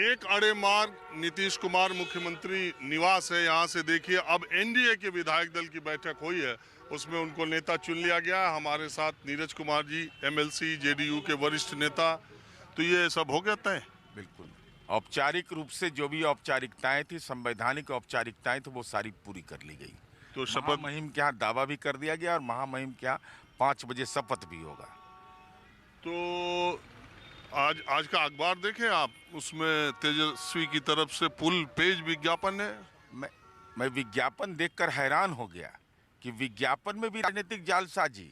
एक अड़े मार्ग नीतीश कुमार मुख्यमंत्री निवास है। यहाँ से देखिए, अब एनडीए के विधायक दल की बैठक हुई है, उसमें उनको नेता चुन लिया गया है। हमारे साथ नीरज कुमार जी, एमएलसी जेडीयू के वरिष्ठ नेता। तो ये सब हो गया तय। बिल्कुल औपचारिक रूप से जो भी औपचारिकताएं थी, संवैधानिक औपचारिकताएं थी, वो सारी पूरी कर ली गई। तो शपथ महामहिम के यहाँ दावा भी कर दिया गया और महामहिम के यहाँ 5 बजे शपथ भी होगा। तो आज आज का अखबार देखें आप, उसमें तेजस्वी की तरफ से फुल पेज विज्ञापन है। मैं मैं विज्ञापन देखकर हैरान हो गया कि विज्ञापन में भी राजनीतिक जालसाजी।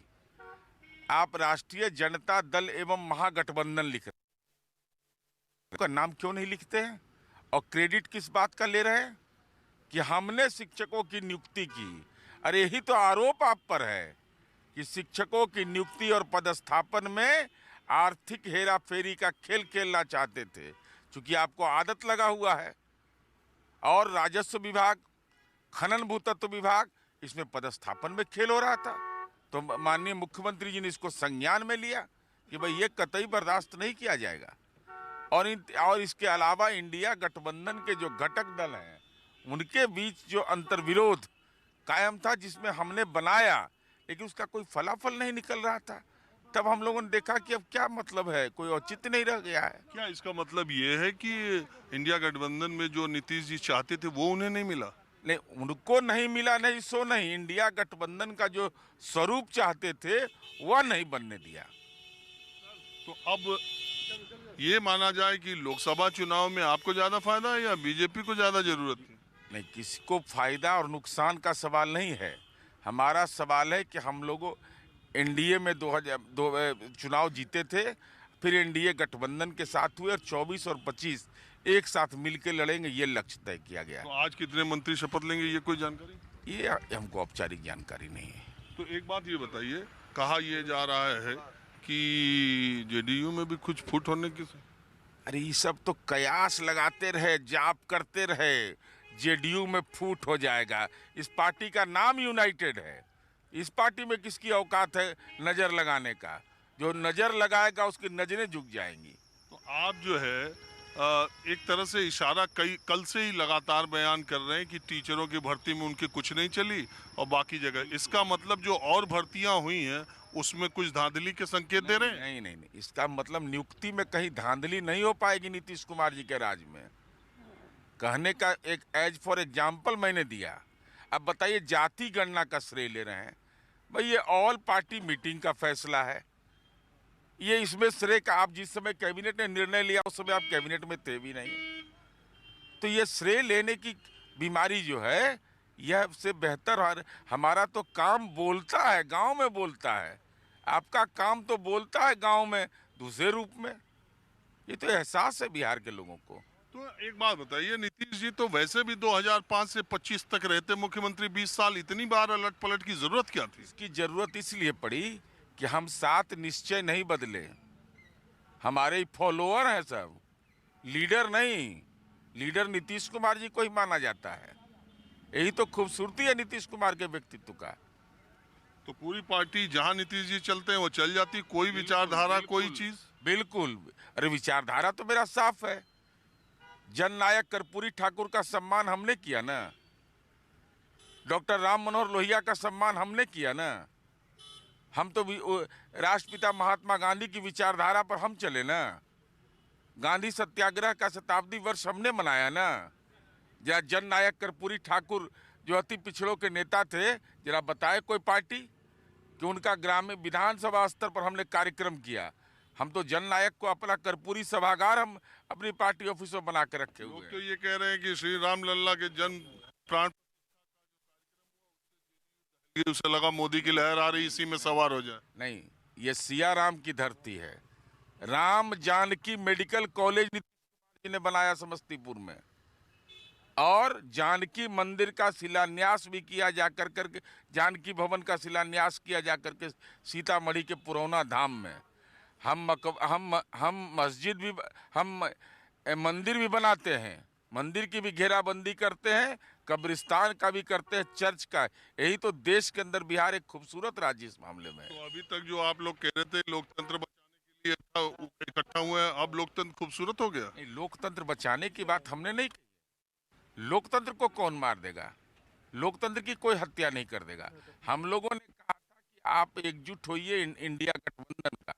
आप राष्ट्रीय जनता दल एवं महागठबंधन लिख रहे हैं, का नाम क्यों नहीं लिखते हैं? और क्रेडिट किस बात का ले रहे हैं कि हमने शिक्षकों की नियुक्ति की। अरे यही तो आरोप आप पर है कि शिक्षकों की नियुक्ति और पदस्थापन में आर्थिक हेराफेरी का खेल खेलना चाहते थे, क्योंकि आपको आदत लगा हुआ है। और राजस्व विभाग, खनन भूतत्व विभाग, इसमें पदस्थापन में खेल हो रहा था। तो माननीय मुख्यमंत्री जी ने इसको संज्ञान में लिया कि भाई ये कतई बर्दाश्त नहीं किया जाएगा। और इसके अलावा इंडिया गठबंधन के जो घटक दल हैं, उनके बीच जो अंतर्विरोध कायम था, जिसमें हमने बनाया, लेकिन उसका कोई फलाफल नहीं निकल रहा था। तब हम लोगों ने देखा कि अब क्या मतलब है, कोई औचित्य नहीं रह गया है। क्या इसका मतलब ये है कि इंडिया गठबंधन में जो नीतीश जी चाहते थे वो उन्हें नहीं मिला? नहीं, उनको नहीं मिला, नहीं सो नहीं। इंडिया गठबंधन का जो स्वरूप चाहते थे वह नहीं बनने दिया। तो अब ये माना जाए कि लोकसभा चुनाव में आपको ज्यादा फायदा है या बीजेपी को ज्यादा जरूरत थी? नहीं, किसी को फायदा और नुकसान का सवाल नहीं है। हमारा सवाल है कि हम लोग एनडीए में 2002 चुनाव जीते थे, फिर एनडीए गठबंधन के साथ हुए और 24 और 25 एक साथ मिलकर लड़ेंगे, ये लक्ष्य तय किया गया। तो आज कितने मंत्री शपथ लेंगे, ये कोई जानकारी? ये हमको औपचारिक जानकारी नहीं है। तो एक बात ये बताइए, कहा यह जा रहा है कि जेडीयू में भी कुछ फूट होने की। अरे ये सब तो कयास लगाते रहे, जाप करते रहे, जेडीयू में फूट हो जाएगा। इस पार्टी का नाम यूनाइटेड है। इस पार्टी में किसकी औकात है नजर लगाने का? जो नजर लगाएगा उसकी नजरें झुक जाएंगी। तो आप जो है एक तरह से इशारा कल से ही लगातार बयान कर रहे हैं कि टीचरों की भर्ती में उनकी कुछ नहीं चली और बाकी जगह, इसका मतलब जो और भर्तियां हुई हैं उसमें कुछ धांधली के संकेत दे रहे हैं? नहीं नहीं नहीं, इसका मतलब नियुक्ति में कहीं धांधली नहीं हो पाएगी नीतीश कुमार जी के राज में। कहने का एक एज फॉर एग्जाम्पल मैंने दिया। अब बताइए, जाति गणना का श्रेय ले रहे हैं। भाई ये ऑल पार्टी मीटिंग का फैसला है। ये इसमें श्रेय का, आप जिस समय कैबिनेट ने निर्णय लिया उस समय आप कैबिनेट में थे भी नहीं। तो ये श्रेय लेने की बीमारी जो है, यह से बेहतर हमारा तो काम बोलता है, गांव में बोलता है। आपका काम तो बोलता है गांव में दूसरे रूप में। ये तो एहसास है बिहार के लोगों को। तो एक बात बताइए, नीतीश जी तो वैसे भी 2005 से 25 तक रहते मुख्यमंत्री, 20 साल, इतनी बार अलट पलट की जरूरत क्या थी? इसकी जरूरत इसलिए पड़ी कि हम 7 निश्चय नहीं बदले। हमारे फॉलोअर हैं सब, लीडर नहीं। लीडर नीतीश कुमार जी को ही माना जाता है। यही तो खूबसूरती है नीतीश कुमार के व्यक्तित्व का। तो पूरी पार्टी जहां नीतीश जी चलते हैं वो चल जाती, कोई विचारधारा, कोई चीज? बिल्कुल। अरे विचारधारा तो मेरा साफ है। जननायक कर्पूरी ठाकुर का सम्मान हमने किया ना, डॉक्टर राम मनोहर लोहिया का सम्मान हमने किया ना। हम तो राष्ट्रपिता महात्मा गांधी की विचारधारा पर हम चले ना। गांधी सत्याग्रह का शताब्दी वर्ष हमने मनाया ना। जरा जननायक कर्पूरी ठाकुर जो अति पिछड़ों के नेता थे, जरा बताए कोई पार्टी कि उनका ग्रामीण विधानसभा स्तर पर हमने कार्यक्रम किया। हम तो जननायक को अपना कर्पूरी सभागार हम अपनी पार्टी ऑफिस में बना के रखे हुए हैं। लोग तो ये कह रहे हैं कि श्री राम लल्ला के जन्म प्राण उसे लगा मोदी की लहर आ रही, इसी में सवार हो जाए। नहीं, ये सिया राम की धरती है। राम जानकी मेडिकल कॉलेज नीतीश कुमार जी ने बनाया समस्तीपुर में, और जानकी मंदिर का शिलान्यास भी किया जाकर करके, जानकी भवन का शिलान्यास किया जाकर के सीतामढ़ी के पुरौना धाम में। हम मस्जिद भी, हम मंदिर भी बनाते हैं, मंदिर की भी घेराबंदी करते हैं, कब्रिस्तान का भी करते हैं, चर्च का। यही तो देश के अंदर बिहार एक खूबसूरत राज्य इस मामले में है। तो अभी तक जो आप लोग कह रहे थे लोकतंत्र बचाने के लिए इकट्ठा हुए हैं, अब लोकतंत्र खूबसूरत हो गया। नहीं, लोकतंत्र बचाने की बात हमने नहीं की। लोकतंत्र को कौन मार देगा? लोकतंत्र की कोई हत्या नहीं कर देगा। हम लोगों ने कहा था कि आप एकजुट होइए इंडिया गठबंधन का,